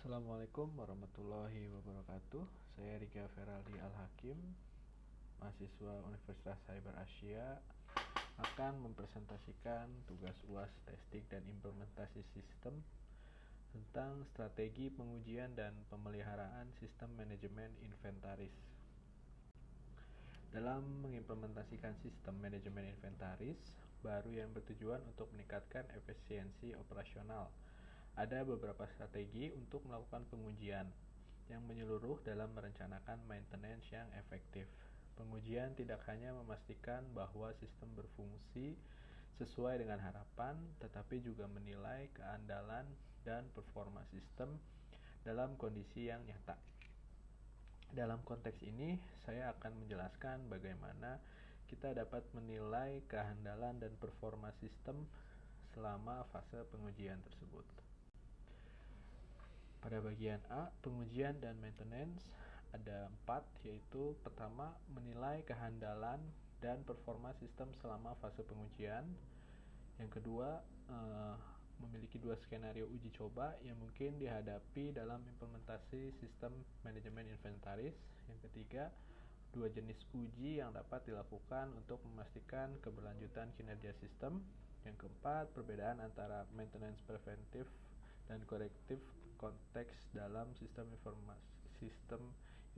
Assalamualaikum warahmatullahi wabarakatuh. Saya Rika Feraldi Al-Hakim, mahasiswa Universitas Cyber Asia, akan mempresentasikan tugas UAS testing dan implementasi sistem tentang strategi pengujian dan pemeliharaan sistem manajemen inventaris. Dalam mengimplementasikan sistem manajemen inventaris baru yang bertujuan untuk meningkatkan efisiensi operasional, ada beberapa strategi untuk melakukan pengujian yang menyeluruh dalam merencanakan maintenance yang efektif. Pengujian tidak hanya memastikan bahwa sistem berfungsi sesuai dengan harapan, tetapi juga menilai keandalan dan performa sistem dalam kondisi yang nyata. Dalam konteks ini, saya akan menjelaskan bagaimana kita dapat menilai keandalan dan performa sistem selama fase pengujian tersebut. Pada bagian A, pengujian dan maintenance, ada 4, yaitu pertama, menilai kehandalan dan performa sistem selama fase pengujian. Yang kedua, memiliki 2 skenario uji coba yang mungkin dihadapi dalam implementasi sistem manajemen inventaris. Yang ketiga, 2 jenis uji yang dapat dilakukan untuk memastikan keberlanjutan kinerja sistem. Yang keempat, perbedaan antara maintenance preventif dan korektif konteks dalam sistem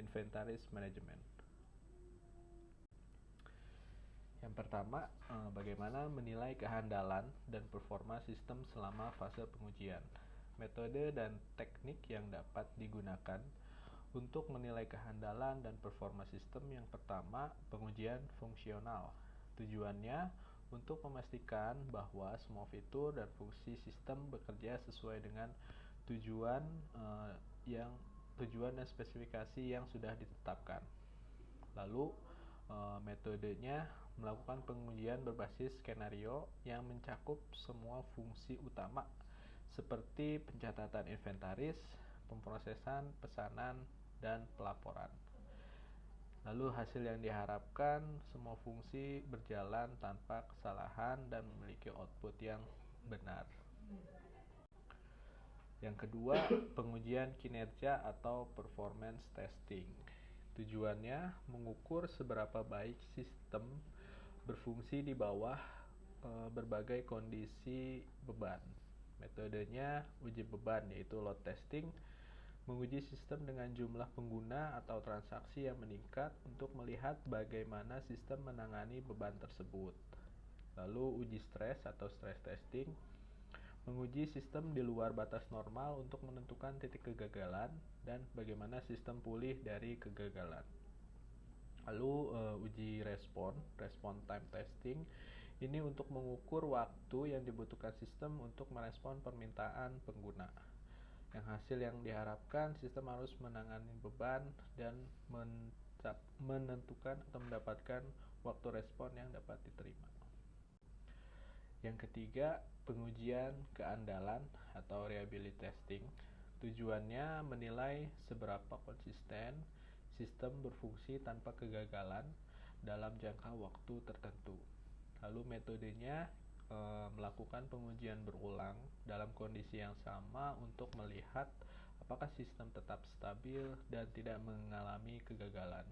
inventaris manajemen. Yang pertama, bagaimana menilai kehandalan dan performa sistem selama fase pengujian. Metode dan teknik yang dapat digunakan untuk menilai kehandalan dan performa sistem. Yang pertama, pengujian fungsional. Tujuannya untuk memastikan bahwa semua fitur dan fungsi sistem bekerja sesuai dengan tujuan dan spesifikasi yang sudah ditetapkan. Lalu metodenya melakukan pengujian berbasis skenario yang mencakup semua fungsi utama seperti pencatatan inventaris, pemrosesan, pesanan, dan pelaporan. Lalu hasil yang diharapkan, semua fungsi berjalan tanpa kesalahan dan memiliki output yang benar. Yang kedua, pengujian kinerja atau performance testing. Tujuannya mengukur seberapa baik sistem berfungsi di bawah berbagai kondisi beban. Metodenya uji beban, yaitu load testing, menguji sistem dengan jumlah pengguna atau transaksi yang meningkat untuk melihat bagaimana sistem menangani beban tersebut. Lalu uji stres atau stress testing, menguji sistem di luar batas normal untuk menentukan titik kegagalan dan bagaimana sistem pulih dari kegagalan. Lalu uji respon time testing, ini untuk mengukur waktu yang dibutuhkan sistem untuk merespon permintaan pengguna. Yang hasil yang diharapkan, sistem harus menangani beban dan menentukan atau mendapatkan waktu respon yang dapat diterima. Yang ketiga, pengujian keandalan atau reliability testing. Tujuannya menilai seberapa konsisten sistem berfungsi tanpa kegagalan dalam jangka waktu tertentu. Lalu metodenya melakukan pengujian berulang dalam kondisi yang sama untuk melihat apakah sistem tetap stabil dan tidak mengalami kegagalan.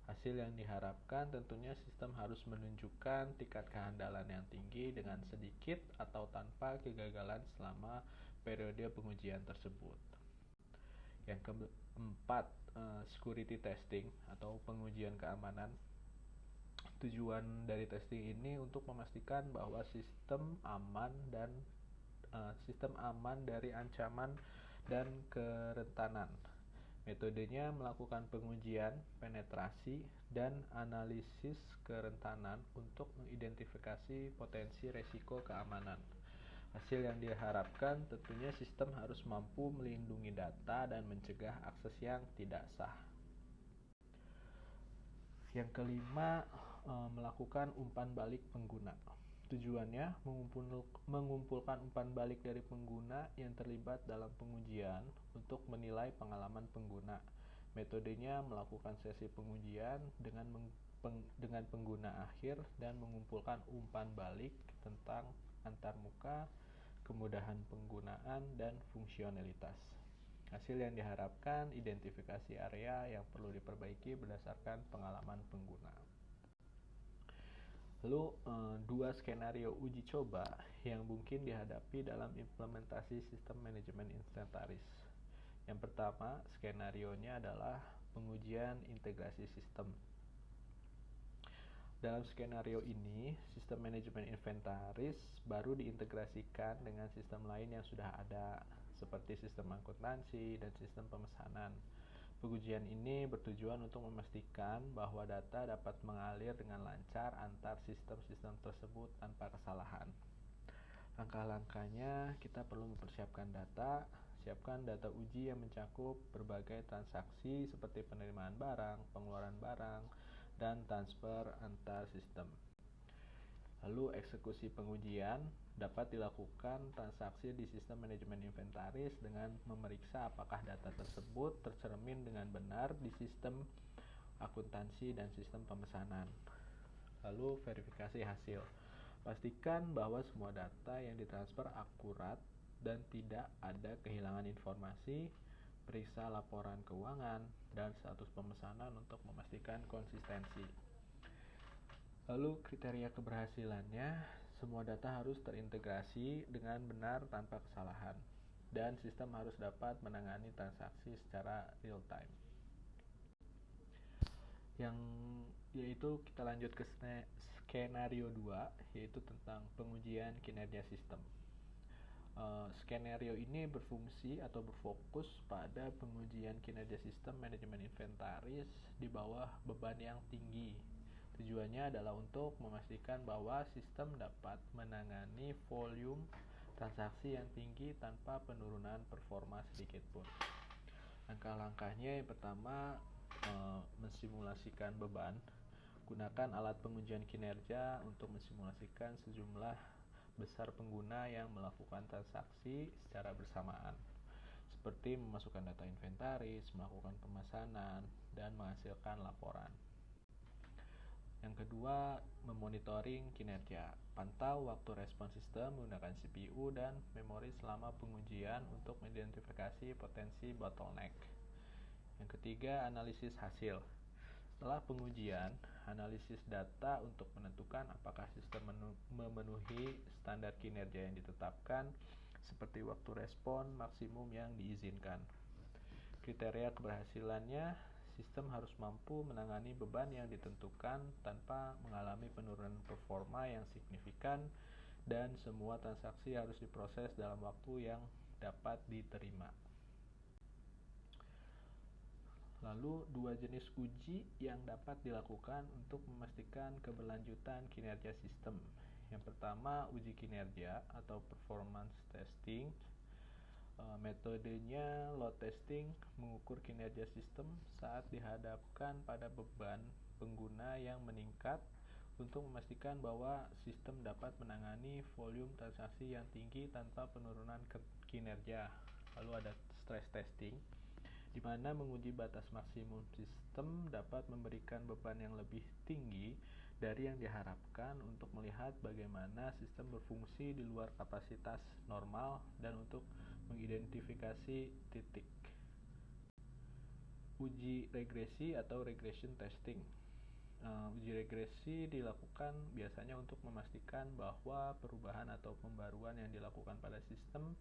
Hasil yang diharapkan tentunya sistem harus menunjukkan tingkat kehandalan yang tinggi dengan sedikit atau tanpa kegagalan selama periode pengujian tersebut. Yang keempat, security testing atau pengujian keamanan. Tujuan dari testing ini untuk memastikan bahwa sistem aman dari ancaman dan kerentanan. Metodenya melakukan pengujian, penetrasi, dan analisis kerentanan untuk mengidentifikasi potensi resiko keamanan. Hasil yang diharapkan tentunya sistem harus mampu melindungi data dan mencegah akses yang tidak sah. Yang kelima, melakukan umpan balik pengguna. Tujuannya mengumpulkan umpan balik dari pengguna yang terlibat dalam pengujian untuk menilai pengalaman pengguna. Metodenya melakukan sesi pengujian dengan pengguna akhir dan mengumpulkan umpan balik tentang antarmuka, kemudahan penggunaan, dan fungsionalitas. Hasil yang diharapkan, identifikasi area yang perlu diperbaiki berdasarkan pengalaman pengguna. Lalu, dua skenario uji coba yang mungkin dihadapi dalam implementasi sistem manajemen inventaris. Yang pertama, skenarionya adalah pengujian integrasi sistem. Dalam skenario ini, sistem manajemen inventaris baru diintegrasikan dengan sistem lain yang sudah ada, seperti sistem akuntansi dan sistem pemesanan. Pengujian ini bertujuan untuk memastikan bahwa data dapat mengalir dengan lancar antar sistem-sistem tersebut tanpa kesalahan. Langkah-langkahnya, kita perlu mempersiapkan data. Siapkan data uji yang mencakup berbagai transaksi seperti penerimaan barang, pengeluaran barang, dan transfer antar sistem. Lalu eksekusi pengujian dapat dilakukan transaksi di sistem manajemen inventaris dengan memeriksa apakah data tersebut tercermin dengan benar di sistem akuntansi dan sistem pemesanan. Lalu verifikasi hasil. Pastikan bahwa semua data yang ditransfer akurat dan tidak ada kehilangan informasi. Periksa laporan keuangan dan status pemesanan untuk memastikan konsistensi. Lalu kriteria keberhasilannya, semua data harus terintegrasi dengan benar tanpa kesalahan, dan sistem harus dapat menangani transaksi secara real time. Yaitu kita lanjut ke skenario 2, yaitu tentang pengujian kinerja sistem. Skenario ini berfungsi atau berfokus pada pengujian kinerja sistem manajemen inventaris di bawah beban yang tinggi. Tujuannya adalah untuk memastikan bahwa sistem dapat menangani volume transaksi yang tinggi tanpa penurunan performa sedikit pun. Langkah-langkahnya, yang pertama, mensimulasikan beban. Gunakan alat pengujian kinerja untuk mensimulasikan sejumlah besar pengguna yang melakukan transaksi secara bersamaan, seperti memasukkan data inventaris, melakukan pemesanan, dan menghasilkan laporan. Yang kedua, memonitoring kinerja. Pantau waktu respon sistem menggunakan CPU dan memori selama pengujian untuk mengidentifikasi potensi bottleneck. Yang ketiga, analisis hasil. Setelah pengujian, analisis data untuk menentukan apakah sistem memenuhi standar kinerja yang ditetapkan, seperti waktu respon maksimum yang diizinkan. Kriteria keberhasilannya, sistem harus mampu menangani beban yang ditentukan tanpa mengalami penurunan performa yang signifikan, dan semua transaksi harus diproses dalam waktu yang dapat diterima. Lalu, dua jenis uji yang dapat dilakukan untuk memastikan keberlanjutan kinerja sistem. Yang pertama, uji kinerja atau performance testing. Metodenya load testing, mengukur kinerja sistem saat dihadapkan pada beban pengguna yang meningkat untuk memastikan bahwa sistem dapat menangani volume transaksi yang tinggi tanpa penurunan kinerja. Lalu ada stress testing, di mana menguji batas maksimum sistem dapat memberikan beban yang lebih tinggi dari yang diharapkan untuk melihat bagaimana sistem berfungsi di luar kapasitas normal dan untuk mengidentifikasi titik. Uji regresi atau regression testing. Uji regresi dilakukan biasanya untuk memastikan bahwa perubahan atau pembaruan yang dilakukan pada sistem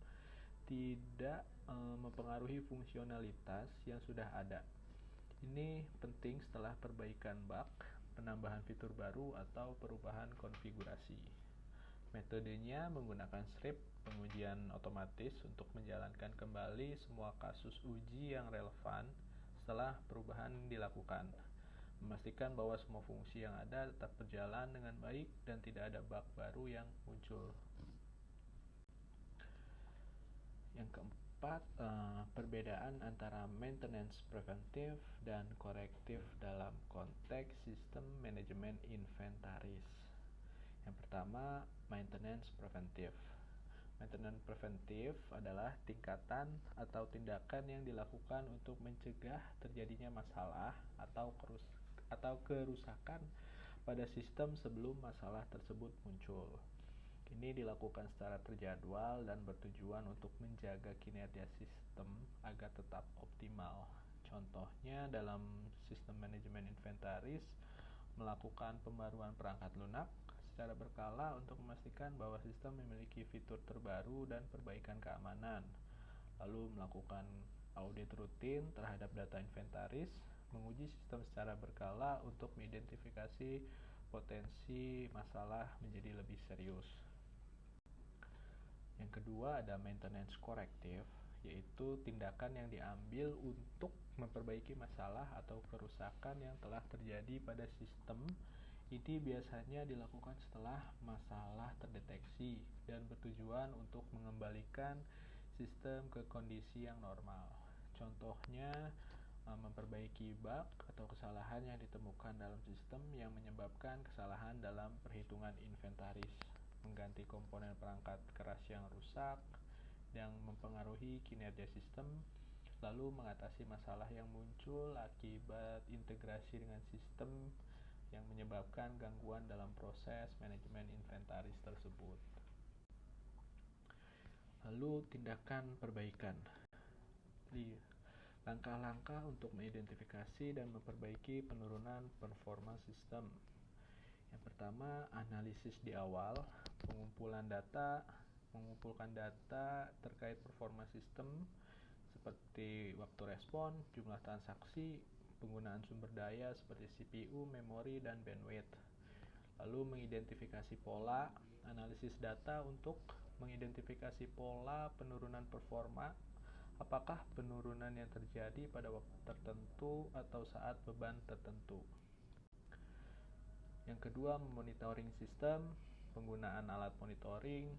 tidak mempengaruhi fungsionalitas yang sudah ada. Ini penting setelah perbaikan bug, penambahan fitur baru, atau perubahan konfigurasi. Metodenya menggunakan script pengujian otomatis untuk menjalankan kembali semua kasus uji yang relevan setelah perubahan dilakukan, memastikan bahwa semua fungsi yang ada tetap berjalan dengan baik dan tidak ada bug baru yang muncul. Yang keempat, perbedaan antara maintenance preventif dan korektif dalam konteks sistem manajemen inventaris. Yang pertama, maintenance preventif. Maintenance preventif adalah tingkatan atau tindakan yang dilakukan untuk mencegah terjadinya masalah atau kerusakan pada sistem sebelum masalah tersebut muncul. Ini dilakukan secara terjadwal dan bertujuan untuk menjaga kinerja sistem agar tetap optimal. Contohnya dalam sistem manajemen inventaris, melakukan pembaruan perangkat lunak secara berkala untuk memastikan bahwa sistem memiliki fitur terbaru dan perbaikan keamanan. Lalu melakukan audit rutin terhadap data inventaris, menguji sistem secara berkala untuk mengidentifikasi potensi masalah menjadi lebih serius. Yang kedua ada maintenance corrective, yaitu tindakan yang diambil untuk memperbaiki masalah atau kerusakan yang telah terjadi pada sistem. Ini biasanya dilakukan setelah masalah terdeteksi dan bertujuan untuk mengembalikan sistem ke kondisi yang normal. Contohnya, memperbaiki bug atau kesalahan yang ditemukan dalam sistem yang menyebabkan kesalahan dalam perhitungan inventaris, mengganti komponen perangkat keras yang rusak yang mempengaruhi kinerja sistem, lalu mengatasi masalah yang muncul akibat integrasi dengan sistem yang menyebabkan gangguan dalam proses manajemen inventaris tersebut. Lalu tindakan perbaikan. Langkah-langkah untuk mengidentifikasi dan memperbaiki penurunan performa sistem. Yang pertama, analisis di awal, mengumpulkan data terkait performa sistem seperti waktu respon, jumlah transaksi, penggunaan sumber daya seperti CPU, memori, dan bandwidth. Lalu mengidentifikasi pola, analisis data untuk mengidentifikasi pola penurunan performa, apakah penurunan yang terjadi pada waktu tertentu atau saat beban tertentu. Yang kedua, monitoring sistem, penggunaan alat monitoring,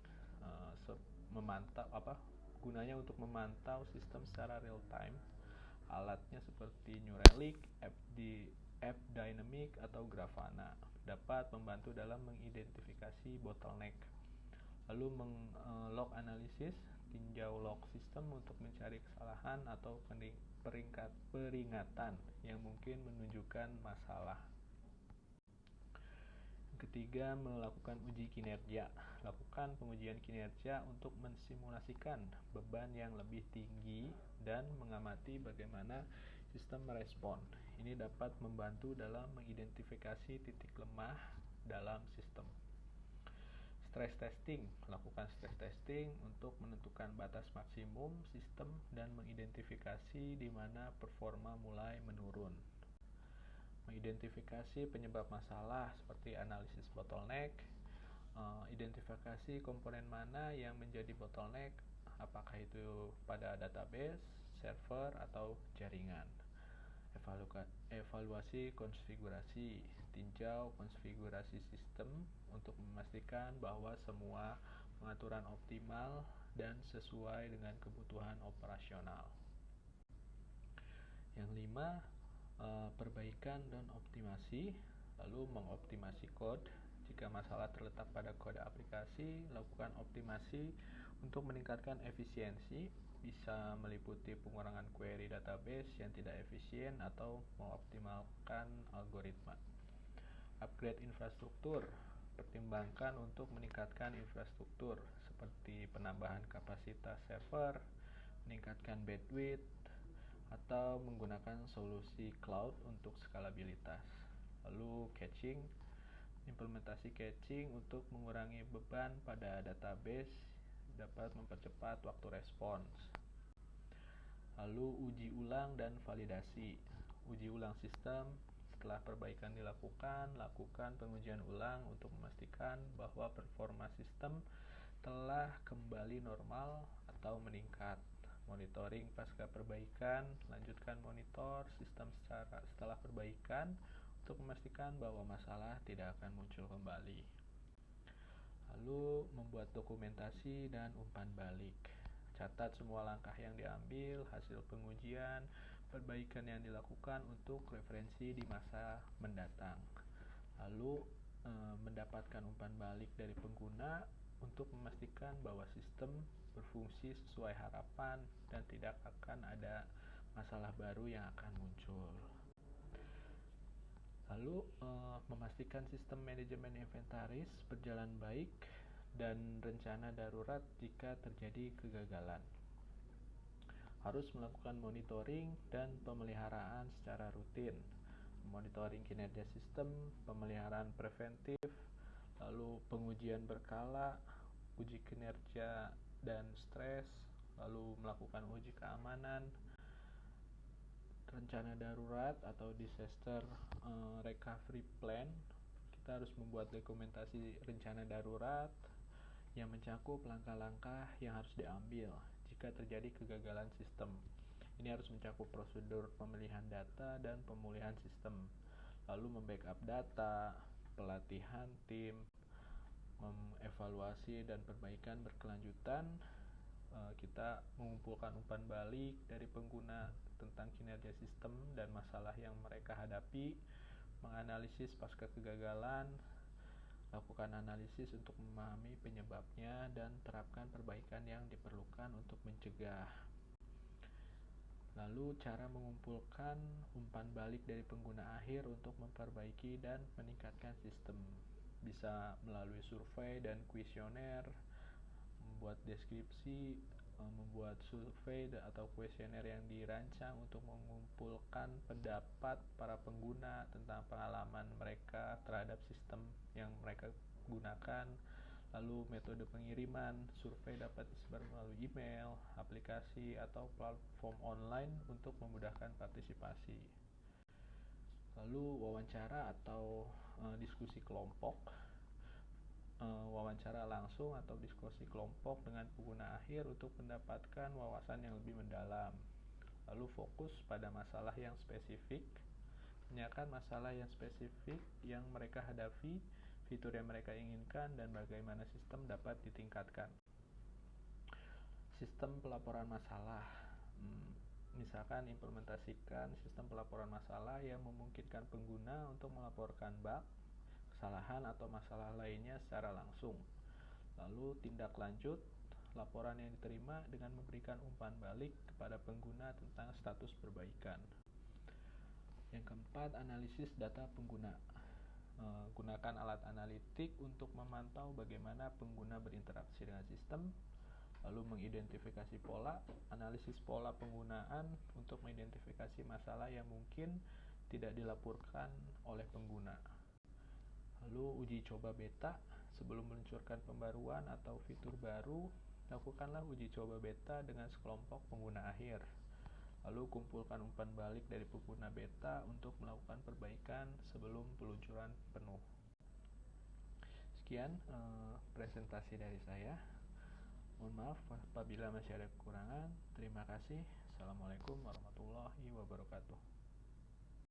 gunanya untuk memantau sistem secara real time. Alatnya seperti New Relic, AppDynamic, atau Grafana dapat membantu dalam mengidentifikasi bottleneck. Lalu log analisis, tinjau log sistem untuk mencari kesalahan atau peringatan yang mungkin menunjukkan masalah. Ketiga, melakukan uji kinerja. Lakukan pengujian kinerja untuk mensimulasikan beban yang lebih tinggi dan mengamati bagaimana sistem merespon. Ini dapat membantu dalam mengidentifikasi titik lemah dalam sistem. Stress testing. Lakukan stress testing untuk menentukan batas maksimum sistem dan mengidentifikasi di mana performa mulai menurun. Mengidentifikasi penyebab masalah seperti analisis bottleneck, identifikasi komponen mana yang menjadi bottleneck, apakah itu pada database, server, atau jaringan. Evaluasi konfigurasi, tinjau konfigurasi sistem untuk memastikan bahwa semua pengaturan optimal dan sesuai dengan kebutuhan operasional. Yang 5, perbaikan dan optimasi. Lalu mengoptimasi kode. Jika masalah terletak pada kode aplikasi, lakukan optimasi untuk meningkatkan efisiensi, bisa meliputi pengurangan query database yang tidak efisien atau mengoptimalkan algoritma. Upgrade infrastruktur. Pertimbangkan untuk meningkatkan infrastruktur seperti penambahan kapasitas server, meningkatkan bandwidth, atau menggunakan solusi cloud untuk skalabilitas. Lalu caching, implementasi caching untuk mengurangi beban pada database dapat mempercepat waktu respons. Lalu uji ulang dan validasi. Uji ulang sistem. Setelah perbaikan dilakukan, lakukan pengujian ulang untuk memastikan bahwa performa sistem telah kembali normal atau meningkat. Monitoring pasca perbaikan, lanjutkan monitor sistem setelah perbaikan untuk memastikan bahwa masalah tidak akan muncul kembali. Lalu membuat dokumentasi dan umpan balik. Catat semua langkah yang diambil, hasil pengujian, perbaikan yang dilakukan untuk referensi di masa mendatang. Lalu mendapatkan umpan balik dari pengguna untuk memastikan bahwa sistem berfungsi sesuai harapan dan tidak akan ada masalah baru yang akan muncul. Lalu memastikan sistem manajemen inventaris berjalan baik dan rencana darurat jika terjadi kegagalan. Harus melakukan monitoring dan pemeliharaan secara rutin. Monitoring kinerja sistem, pemeliharaan preventif, lalu pengujian berkala, uji kinerja dan stres, lalu melakukan uji keamanan, rencana darurat atau disaster recovery plan. Kita harus membuat dokumentasi rencana darurat yang mencakup langkah-langkah yang harus diambil jika terjadi kegagalan sistem. Ini harus mencakup prosedur pemilihan data dan pemulihan sistem, lalu membackup data, pelatihan tim, mengevaluasi dan perbaikan berkelanjutan. Kita mengumpulkan umpan balik dari pengguna tentang kinerja sistem dan masalah yang mereka hadapi, menganalisis pasca kegagalan, lakukan analisis untuk memahami penyebabnya, dan terapkan perbaikan yang diperlukan untuk mencegah. Lalu cara mengumpulkan umpan balik dari pengguna akhir untuk memperbaiki dan meningkatkan sistem. Bisa melalui survei dan kuesioner, membuat deskripsi, membuat survei atau kuesioner yang dirancang untuk mengumpulkan pendapat para pengguna tentang pengalaman mereka terhadap sistem yang mereka gunakan. Lalu metode pengiriman survei dapat disebar melalui email, aplikasi, atau platform online untuk memudahkan partisipasi. Lalu wawancara atau diskusi kelompok. Wawancara langsung atau diskusi kelompok dengan pengguna akhir untuk mendapatkan wawasan yang lebih mendalam. Lalu fokus pada masalah yang spesifik, tanyakan masalah yang spesifik yang mereka hadapi, fitur yang mereka inginkan, dan bagaimana sistem dapat ditingkatkan. Sistem pelaporan masalah. Misalkan implementasikan sistem pelaporan masalah yang memungkinkan pengguna untuk melaporkan bug, kesalahan, atau masalah lainnya secara langsung. Lalu tindak lanjut laporan yang diterima dengan memberikan umpan balik kepada pengguna tentang status perbaikan. Yang keempat, analisis data pengguna. Gunakan alat analitik untuk memantau bagaimana pengguna berinteraksi dengan sistem, lalu mengidentifikasi pola, analisis pola penggunaan untuk mengidentifikasi masalah yang mungkin tidak dilaporkan oleh pengguna. Lalu uji coba beta. Sebelum meluncurkan pembaruan atau fitur baru, lakukanlah uji coba beta dengan sekelompok pengguna akhir. Lalu kumpulkan umpan balik dari pengguna beta untuk melakukan perbaikan sebelum peluncuran penuh. Sekian presentasi dari saya. Mohon maaf apabila masih ada kekurangan. Terima kasih. Assalamualaikum warahmatullahi wabarakatuh.